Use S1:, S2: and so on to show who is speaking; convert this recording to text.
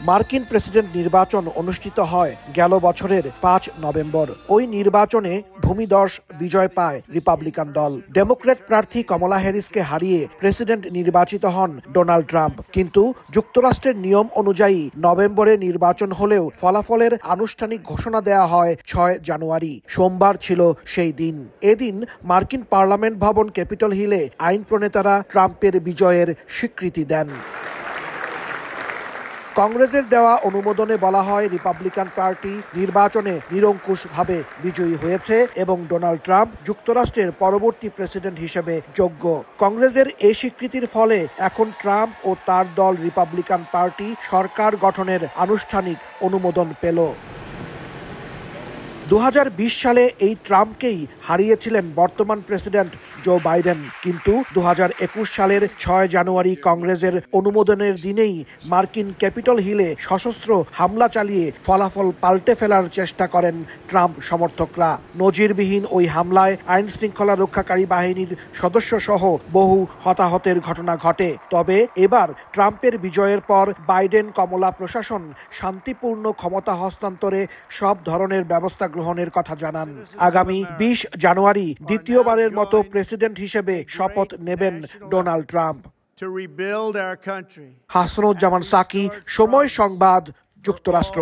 S1: মার্কিন প্রেসিডেন্ট নির্বাচন অনুষ্ঠিত হয় গেল বছরের ৫ নভেম্বর। ওই নির্বাচনে ভূমিধস বিজয় পায় রিপাবলিকান দল। ডেমোক্র্যাট প্রার্থী কমলা হ্যারিসকে হারিয়ে প্রেসিডেন্ট নির্বাচিত হন ডোনাল্ড ট্রাম্প। কিন্তু যুক্তরাষ্ট্রের নিয়ম অনুযায়ী নভেম্বরে নির্বাচন হলেও ফলাফলের আনুষ্ঠানিক ঘোষণা দেয়া হয় ৬ জানুয়ারি। সোমবার ছিল সেই দিন। এদিন মার্কিন পার্লামেন্ট ভবন ক্যাপিটল হিলে আইন প্রণেতারা ট্রাম্পের বিজয়ের স্বীকৃতি দেন। কংগ্রেসের দেওয়া অনুমোদনে বলা হয় রিপাবলিকান পার্টি নির্বাচনে নিরঙ্কুশভাবে বিজয়ী হয়েছে এবং ডোনাল্ড ট্রাম্প যুক্তরাষ্ট্রের পরবর্তী প্রেসিডেন্ট হিসেবে যোগ্য। কংগ্রেসের এই স্বীকৃতির ফলে এখন ট্রাম্প ও তার দল রিপাবলিকান পার্টি সরকার গঠনের আনুষ্ঠানিক অনুমোদন পেল। ২০২০ সালে এই ট্রাম্পকেই হারিয়েছিলেন বর্তমান প্রেসিডেন্ট জো বাইডেন। কিন্তু ২০২১ সালের ৬ জানুয়ারি কংগ্রেসের অনুমোদনের দিনেই মার্কিন ক্যাপিটল হিলে সশস্ত্র হামলা চালিয়ে ফলাফল পাল্টে ফেলার চেষ্টা করেন ট্রাম্প সমর্থকরা। নজিরবিহীন ওই হামলায় আইন শৃঙ্খলা রক্ষাকারী বাহিনীর সদস্য সহ বহু হতাহতের ঘটনা ঘটে। তবে এবার ট্রাম্পের বিজয়ের পর বাইডেন কমলা প্রশাসন শান্তিপূর্ণ ক্ষমতা হস্তান্তরে সব ধরনের ব্যবস্থা গ্রহণের কথা জানান। আগামী ২০ জানুয়ারি দ্বিতীয়বারের মতো প্রেসিডেন্ট হিসেবে শপথ নেবেন ডোনাল্ড ট্রাম্প। হাসানুজ্জামান সাকি, সময় সংবাদ, যুক্তরাষ্ট্র।